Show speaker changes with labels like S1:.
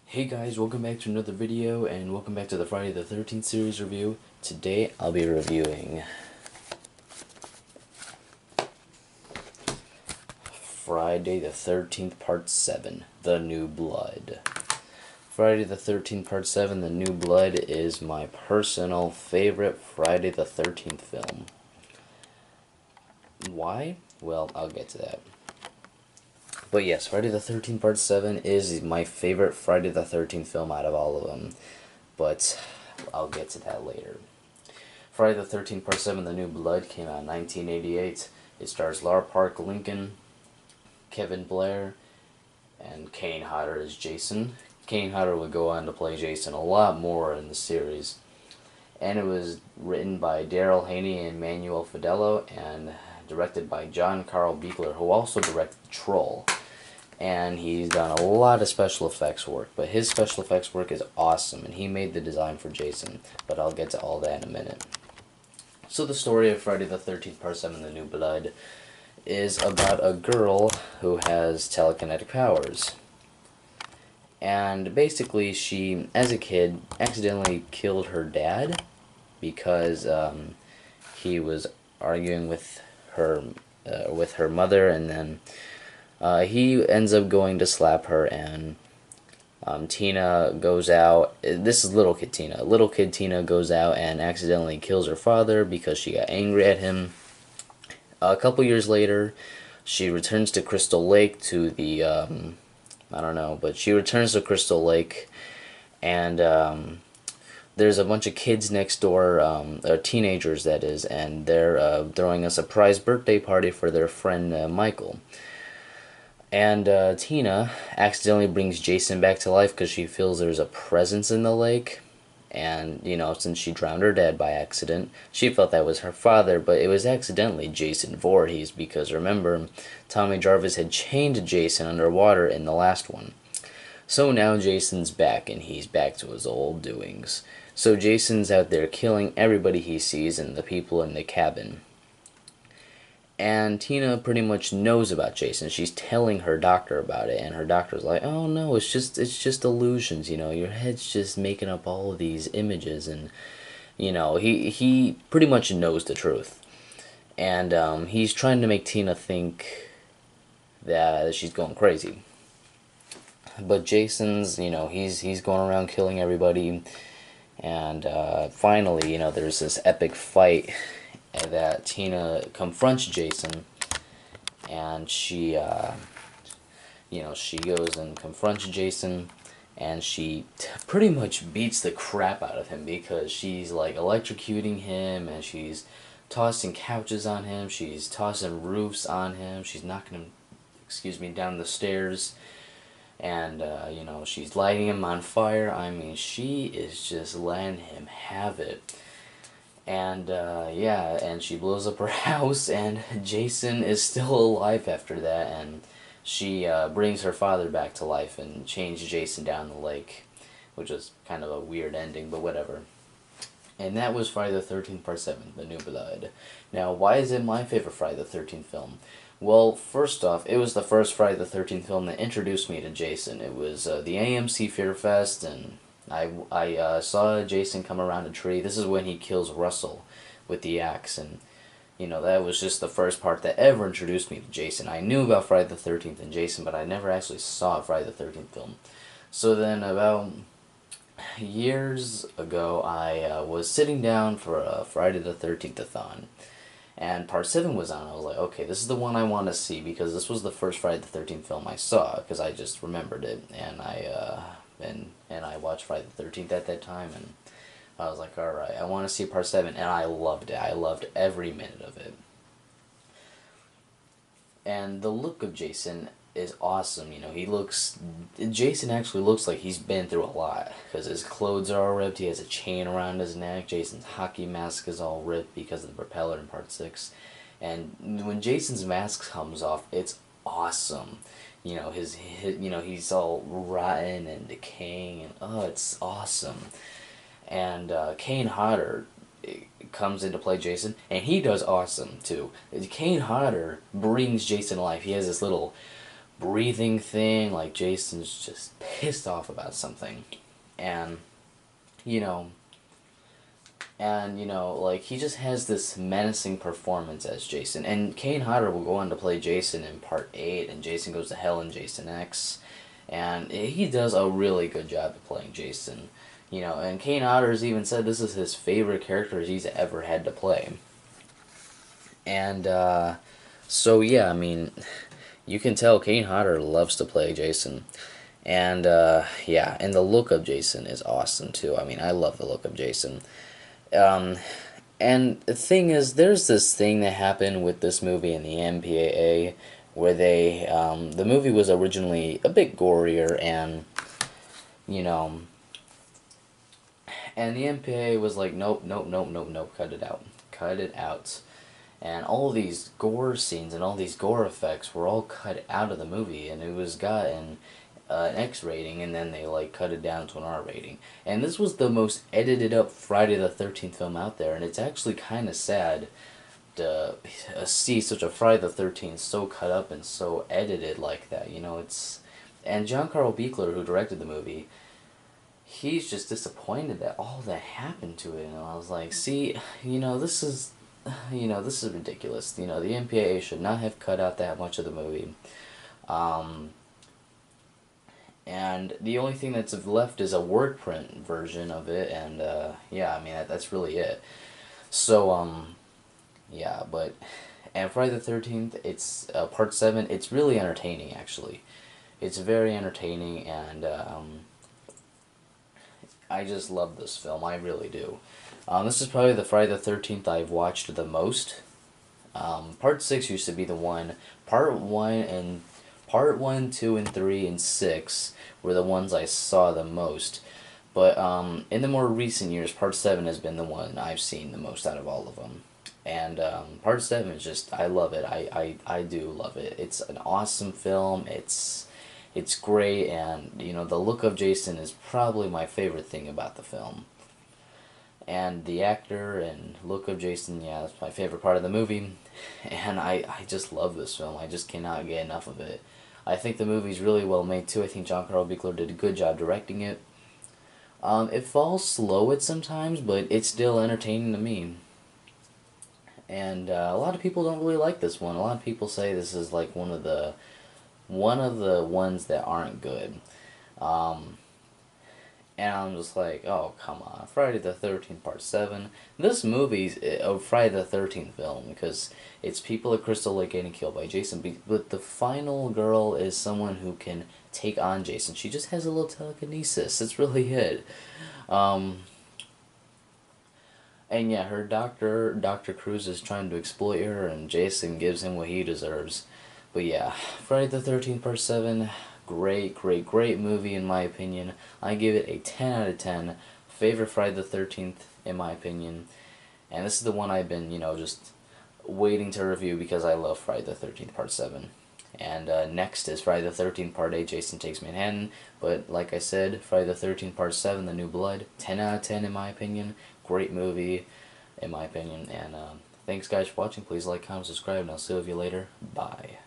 S1: Hey guys, welcome back to another video, and welcome back to the Friday the 13th series review. Today I'll be reviewing Friday the 13th Part 7, The New Blood. Friday the 13th Part 7, The New Blood is my personal favorite Friday the 13th film. Why? Well, I'll get to that. But yes, Friday the 13th Part 7 is my favorite Friday the 13th film out of all of them. But I'll get to that later. Friday the 13th Part 7, The New Blood came out in 1988. It stars Lara Park Lincoln, Kevin Blair, and Kane Hodder as Jason. Kane Hodder would go on to play Jason a lot more in the series. And it was written by Daryl Haney and Manuel Fidello, and directed by John Carl Buechler, who also directed Troll. And he's done a lot of special effects work, but his special effects work is awesome, and he made the design for Jason, but I'll get to all that in a minute. So the story of Friday the 13th Part 7, The New Blood, is about a girl who has telekinetic powers. And basically she, as a kid, accidentally killed her dad because he was arguing with her mother, and then he ends up going to slap her, and Tina goes out. This is little kid Tina. Little kid Tina goes out and accidentally kills her father because she got angry at him. A couple years later, she returns to Crystal Lake to the, I don't know, but she returns to Crystal Lake, and there's a bunch of kids next door, teenagers that is, and they're throwing a surprise birthday party for their friend Michael. And Tina accidentally brings Jason back to life because she feels there's a presence in the lake. And, you know, since she drowned her dad by accident, she felt that was her father, but it was accidentally Jason Voorhees because, remember, Tommy Jarvis had chained Jason underwater in the last one. So now Jason's back, and he's back to his old doings. So Jason's out there killing everybody he sees and the people in the cabin. And Tina pretty much knows about Jason. She's telling her doctor about it, and her doctor's like, "Oh no, it's just illusions, you know. Your head's just making up all of these images." And you know, he pretty much knows the truth, and he's trying to make Tina think that she's going crazy. But Jason's, you know, he's going around killing everybody, and finally, you know, there's this epic fight that Tina confronts Jason, and she, you know, she goes and confronts Jason, and she pretty much beats the crap out of him because she's like electrocuting him, and she's tossing couches on him, she's tossing roofs on him, she's knocking him, down the stairs, and you know, she's lighting him on fire. I mean, she is just letting him have it. And yeah, and she blows up her house, and Jason is still alive after that, and she brings her father back to life and chains Jason down the lake, which was kind of a weird ending, but whatever. And that was Friday the 13th Part 7, The New Blood. Now, why is it my favorite Friday the 13th film? Well, first off, it was the first Friday the 13th film that introduced me to Jason. It was the AMC Fear Fest, and I saw Jason come around a tree. This is when he kills Russell with the axe, and you know, that was just the first part that ever introduced me to Jason. I knew about Friday the 13th and Jason, but I never actually saw a Friday the 13th film. So then about years ago, I was sitting down for a Friday the 13th-a-thon, and Part 7 was on. I was like, okay, this is the one I want to see because this was the first Friday the 13th film I saw because I just remembered it, and I watched Friday the 13th at that time, and I was like, alright, I want to see Part 7, and I loved it. I loved every minute of it. And the look of Jason is awesome, you know, Jason actually looks like he's been through a lot, because his clothes are all ripped, he has a chain around his neck, Jason's hockey mask is all ripped because of the propeller in Part 6, and when Jason's mask comes off, it's awesome. You know, you know, he's all rotten and decaying, and oh, it's awesome. And Kane Hodder comes in to play Jason, and he does awesome too. Kane Hodder brings Jason to life. He has this little breathing thing, like Jason's just pissed off about something. And, you know, like he just has this menacing performance as Jason. And Kane Hodder will go on to play Jason in Part 8, and Jason Goes to Hell in Jason X. And he does a really good job of playing Jason. And Kane Hodder's even said this is his favorite character he's ever had to play. And, so yeah, I mean, you can tell Kane Hodder loves to play Jason. And, yeah, and the look of Jason is awesome, too. I mean, I love the look of Jason. Um, and the thing is, there's this thing that happened with this movie in the MPAA where the movie was originally a bit gorier, and, you know, and the MPAA was like, nope, nope, nope, nope, nope, cut it out. Cut it out. And all these gore scenes and all these gore effects were all cut out of the movie, and it was gotten an X rating, and then they like cut it down to an R rating. And this was the most edited up Friday the 13th film out there, and it's actually kind of sad to see such a Friday the 13th so cut up and so edited like that. And John Carl Buechler, who directed the movie, he's just disappointed that all that happened to it. And I was like, see, this is ridiculous. The MPAA should not have cut out that much of the movie. And the only thing that's left is a word print version of it, and yeah, I mean that's really it. So yeah, and Friday the 13th, it's Part 7. It's really entertaining, actually. It's very entertaining, and I just love this film. I really do. This is probably the Friday the 13th I've watched the most. Part 6 used to be the one. Part 1, 2, and 3, and 6 were the ones I saw the most. But in the more recent years, Part 7 has been the one I've seen the most out of all of them. And Part 7 is just, I love it. I do love it. It's an awesome film. It's great, and the look of Jason is probably my favorite thing about the film. And the actor and look of Jason, yeah, that's my favorite part of the movie. And I just love this film. I just cannot get enough of it. I think the movie's really well made too. I think John Carl Buechler did a good job directing it. It falls slow at sometimes, but it's still entertaining to me. And a lot of people don't really like this one. A lot of people say this is like one of the ones that aren't good. And I'm just like, oh, come on. Friday the 13th Part 7. This movie's a Friday the 13th film because it's people at Crystal Lake getting killed by Jason. But the final girl is someone who can take on Jason. She just has a little telekinesis. It's really it. And yeah, her Dr. Cruz, is trying to exploit her, and Jason gives him what he deserves. But yeah, Friday the 13th Part 7... great, great, great movie in my opinion. I give it a 10 out of 10. Favorite Friday the 13th in my opinion. And this is the one I've been, just waiting to review because I love Friday the 13th Part 7. And next is Friday the 13th Part 8, Jason Takes Manhattan. But like I said, Friday the 13th Part 7, The New Blood. 10 out of 10 in my opinion. Great movie in my opinion. And thanks guys for watching. Please like, comment, subscribe, and I'll see you later. Bye.